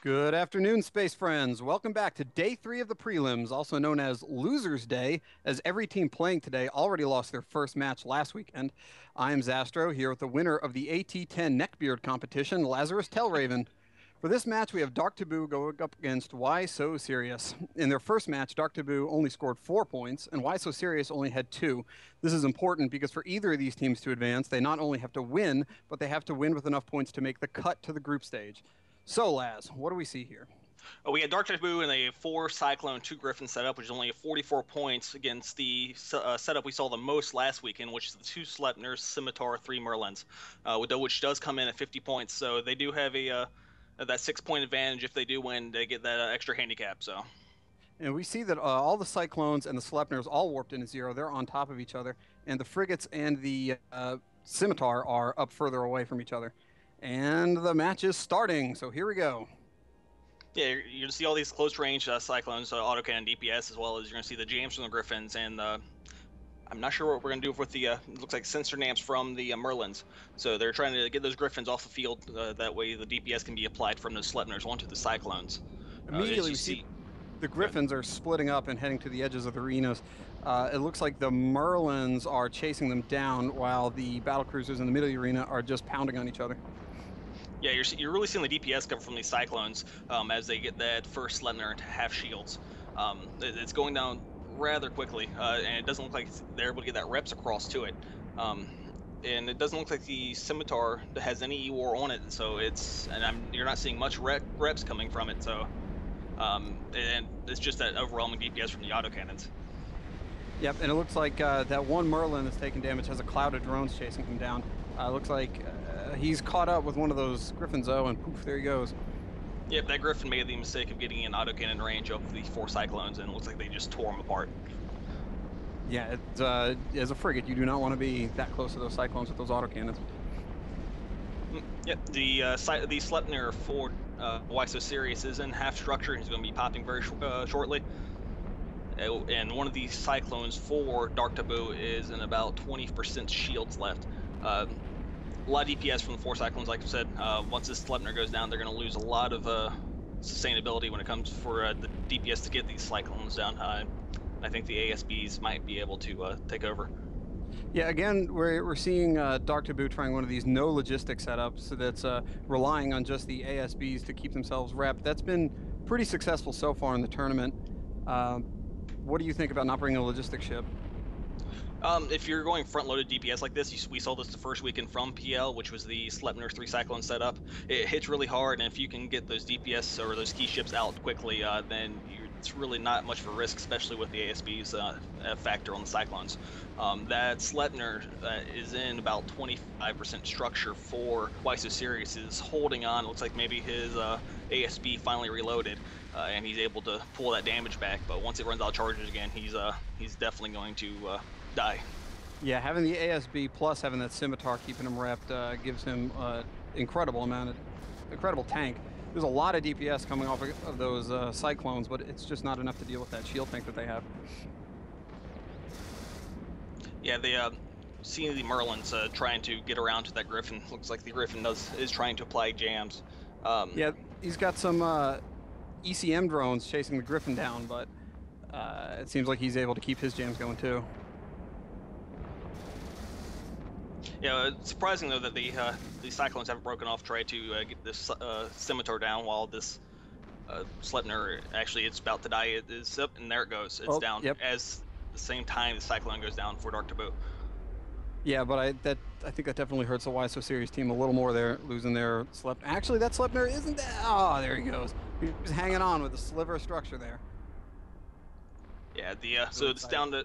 Good afternoon, space friends. Welcome back to day three of the prelims, also known as Losers Day, as every team playing today already lost their first match last weekend. I am Zastro, here with the winner of the AT10 neckbeard competition, Lazarus Tellraven. For this match, we have Dark Taboo going up against Why So Serious. In their first match, Dark Taboo only scored 4 points, and Why So Serious only had 2. This is important because for either of these teams to advance, they not only have to win, but they have to win with enough points to make the cut to the group stage. So, Laz, what do we see here? We had Dark Taboo in a 4 Cyclone 2 Griffin setup, which is only 44 points against the setup we saw the most last weekend, which is the 2 Sleipnirs, Scimitar, 3 Merlins, which does come in at 50 points. So they do have that 6-point advantage. If they do win, they get that extra handicap. So. And we see that all the Cyclones and the Sleipnirs all warped into 0. They're on top of each other. And the Frigates and the Scimitar are up further away from each other. And the match is starting, so here we go. Yeah, you're going to see all these close-range Cyclones, autocannon DPS, as well as you're going to see the jams from the Griffins, and I'm not sure what we're going to do with the, it looks like sensor namps from the Merlins. So they're trying to get those Griffins off the field, that way the DPS can be applied from the Sleipnirs onto the Cyclones. Immediately we see the Griffins are splitting up and heading to the edges of the arenas. It looks like the Merlins are chasing them down, while the battlecruisers in the middle of the arena are just pounding on each other. Yeah, you're really seeing the DPS come from these Cyclones as they get that first Sleipnir into half shields. It's going down rather quickly, and it doesn't look like they're able to get that reps across to it. And it doesn't look like the Scimitar has any E-War on it, so you're not seeing much reps coming from it. So, and it's just that overwhelming DPS from the autocannons. Yep, and it looks like that one Merlin that's taking damage has a cloud of drones chasing him down. Looks like he's caught up with one of those Griffins, though, and poof, there he goes. Yep, that Griffin made the mistake of getting in autocannon range of the 4 Cyclones, and it looks like they just tore him apart. Yeah, as a frigate, you do not want to be that close to those Cyclones with those autocannons. Yep, the Sleipnir for Why So Serious is in half structure. He's going to be popping very shortly. And one of these Cyclones for Dark Taboo is in about 20% shields left. A lot of DPS from the 4 Cyclones, like I said. Once this Sleipnir goes down, they're going to lose a lot of sustainability when it comes for the DPS to get these Cyclones down. I think the ASBs might be able to take over. Yeah, again, we're seeing Dark Taboo trying one of these no logistics setups that's relying on just the ASBs to keep themselves repped. That's been pretty successful so far in the tournament. What do you think about not bringing a logistics ship? If you're going front-loaded DPS like this, we saw this the first weekend from PL, which was the Sleipnir 3 Cyclone setup. It hits really hard, and if you can get those DPS or those key ships out quickly, then it's really not much of a risk, especially with the ASB's factor on the Cyclones. That Sleipnir is in about 25% structure for Why So Serious is holding on. Looks like maybe his ASB finally reloaded, and he's able to pull that damage back. But once it runs out of charges again, he's definitely going to die. Yeah, having the ASB plus having that Scimitar keeping him repped gives him incredible tank. There's a lot of DPS coming off of those Cyclones, but it's just not enough to deal with that shield tank that they have. Yeah, they seeing the Merlins trying to get around to that Griffin. Looks like the Griffin is trying to apply jams. Yeah, he's got some ECM drones chasing the Griffin down, but it seems like he's able to keep his jams going too. Yeah, it's surprising though that the Cyclones haven't broken off, tried to get this Scimitar down while this Sleipnir actually it's about to die. It is up, and there it goes. It's down. Yep. As the same time the Cyclone goes down for Dark Taboo. Yeah, but I think that definitely hurts the Why So Serious team a little more there, losing their Sleipnir. Actually, that Sleipnir isn't that. Oh, there he goes. He's hanging on with a sliver of structure there. Yeah, so it's down to.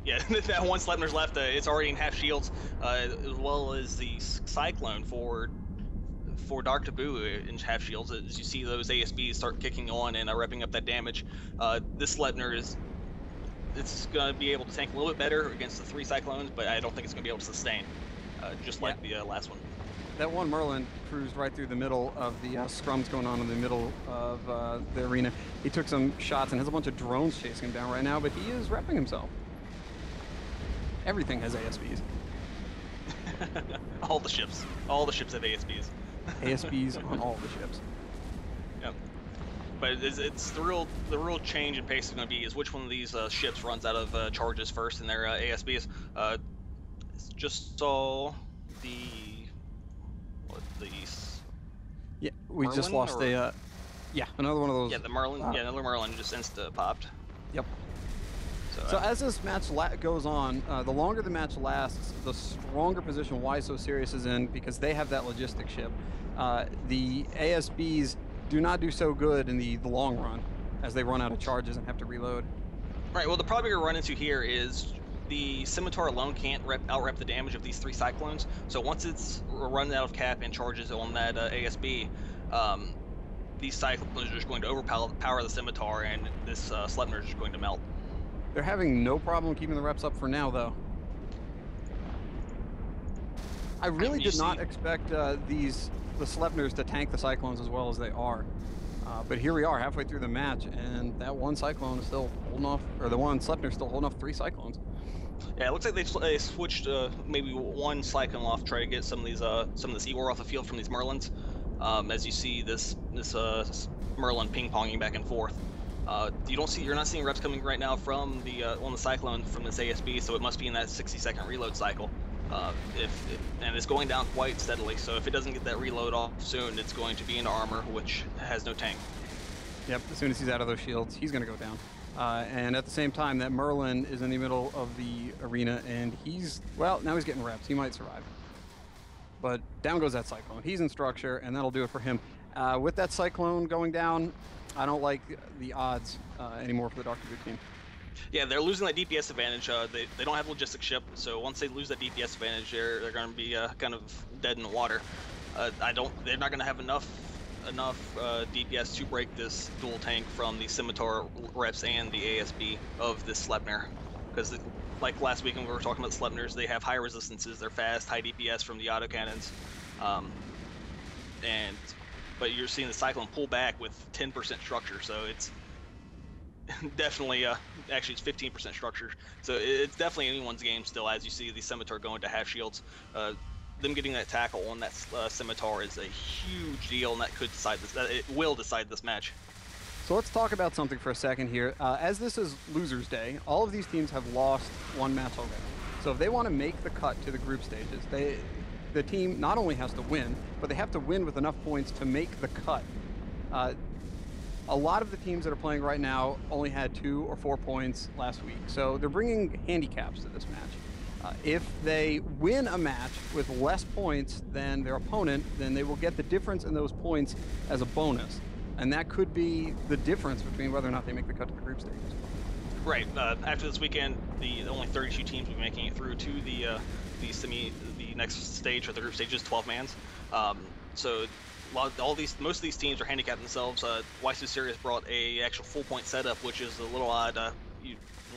Yeah, that one Sleipnir's left. It's already in half shields, as well as the Cyclone for Dark Taboo in half shields. As you see those ASBs start kicking on and repping up that damage, this Sleipnir it's going to be able to tank a little bit better against the 3 Cyclones, but I don't think it's going to be able to sustain, just like the last one. That one Merlin cruised right through the middle of the scrums going on in the middle of the arena. He took some shots and has a bunch of drones chasing him down right now, but he is repping himself. Everything has ASBs. All the ships have ASBs. ASBs on all the ships. Yep. But it's the real change in pace is going to be is which one of these ships runs out of charges first in their ASBs. Just saw the what these Yeah, we just Merlin lost or a yeah, another one of those. yeah, the Merlin, yeah, another Merlin just insta popped. Yep. So, So as this match goes on, the longer the match lasts, the stronger position Why So Serious is in because they have that logistic ship. The ASBs do not do so good in the long run as they run out of charges and have to reload. right. Well, the problem you're gonna run into here is the Scimitar alone can't out-rep the damage of these 3 Cyclones. So once it's run out of cap and charges on that ASB, these Cyclones are just going to overpower the Scimitar, and this Sleipnir is just going to melt. They're having no problem keeping the reps up for now, though. I really did not expect the Sleipnirs to tank the Cyclones as well as they are. But here we are halfway through the match, and that one Cyclone is still holding off, or the one Sleipnir is still holding off 3 Cyclones. Yeah, it looks like they switched maybe one Cyclone off to try to get some of this Igor off the field from these Merlins. As you see this Merlin ping-ponging back and forth. You're not seeing reps coming right now from the on the Cyclone from this ASB, so it must be in that 60-second reload cycle. And it's going down quite steadily, so if it doesn't get that reload off soon, it's going to be in armor, which has no tank. Yep, as soon as he's out of those shields, he's going to go down. And at the same time, that Merlin is in the middle of the arena, and now he's getting reps. He might survive. But down goes that Cyclone. He's in structure, and that'll do it for him. With that Cyclone going down, I don't like the odds anymore for the Dr. Boot team. Yeah, they're losing that DPS advantage. They don't have logistic ship, so once they lose that DPS advantage, they're going to be kind of dead in the water. They're not going to have enough DPS to break this dual tank from the Scimitar reps and the ASB of this Sleipnir, because like last week when we were talking about Sleipnirs, they have high resistances. They're fast, high DPS from the autocannons, but you're seeing the Cyclone pull back with 10% structure, so it's definitely actually it's 15% structure, so it's definitely anyone's game still. As you see the Scimitar going to half shields, them getting that tackle on that Scimitar is a huge deal, and that could decide this. It will decide this match. So let's talk about something for a second here. As this is Losers Day, all of these teams have lost one match already. So if they want to make the cut to the group stages, the team not only has to win, but they have to win with enough points to make the cut. A lot of the teams that are playing right now only had 2 or 4 points last week, so they're bringing handicaps to this match. If they win a match with less points than their opponent, then they will get the difference in those points as a bonus, and that could be the difference between whether or not they make the cut to the group stages. Right. After this weekend, the only 32 teams will be making it through to the next stage of the group stages, 12 mans. So most of these teams are handicapped themselves. Why So Serious brought a actual full point setup, which is a little odd,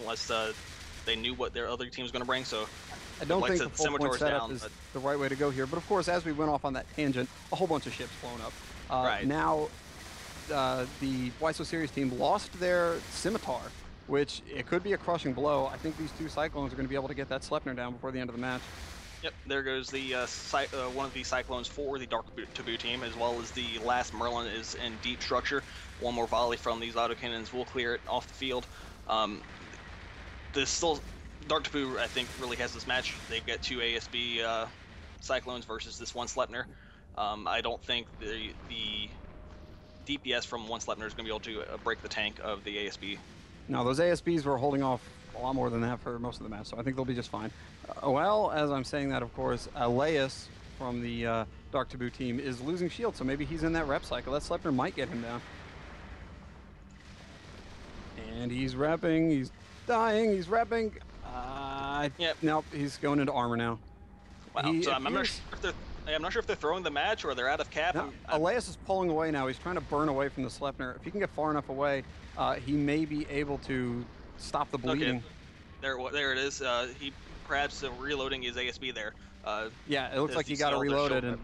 unless they knew what their other team was going to bring. So I don't think the full point setup is the right way to go here. But of course, as we went off on that tangent, a whole bunch of ships blown up. Right. Now, the Why So Serious team lost their Scimitar, which it could be a crushing blow. I think these 2 Cyclones are going to be able to get that Sleipnir down before the end of the match. Yep, there goes the one of the Cyclones for the Taboo team, as well as the last Merlin is in deep structure. One more volley from these autocannons will clear it off the field. Dark Taboo, I think, really has this match. They've got 2 ASB Cyclones versus this one Sleipnir. I don't think the DPS from one Sleipnir is going to be able to break the tank of the ASB. No, those ASBs were holding off a lot more than that for most of the match, so I think they'll be just fine. Well, as I'm saying that, of course, Elias from the Dark Taboo team is losing shield, so maybe he's in that rep cycle. That Sleipnir might get him down. And he's repping, he's dying, he's repping. Yep. Nope, he's going into armor now. Wow, so I'm not sure if they're throwing the match or they're out of cap. No, Elias is pulling away now. He's trying to burn away from the Sleipnir. If he can get far enough away, he may be able to stop the bleeding. Okay. There it is. He perhaps reloading his ASB there. Yeah, it looks like he got it reloaded, and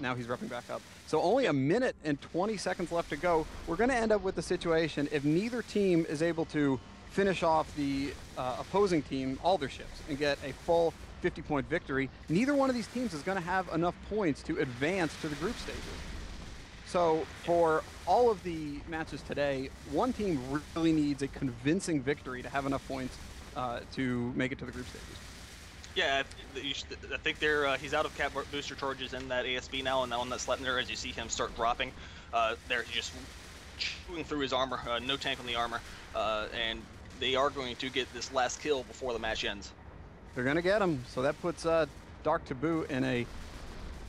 now he's repping back up. So only a minute and 20 seconds left to go. We're going to end up with the situation if neither team is able to finish off the opposing team, all their ships, and get a full 50-point victory. Neither one of these teams is going to have enough points to advance to the group stages. So for all of the matches today, one team really needs a convincing victory to have enough points to make it to the group stages. Yeah, I think he's out of cap booster charges in that ASB now, and on that Sleipnir, as you see him start dropping, he's just chewing through his armor, no tank on the armor, and they are going to get this last kill before the match ends. They're going to get him, so that puts Dark Taboo in a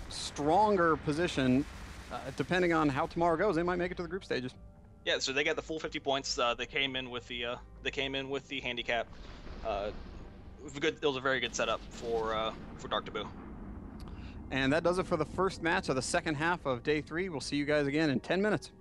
stronger position. Depending on how tomorrow goes, they might make it to the group stages. Yeah, so they got the full 50 points. They came in with the handicap. It was a very good setup for Dark Taboo. And that does it for the first match of the second half of day 3. We'll see you guys again in 10 minutes.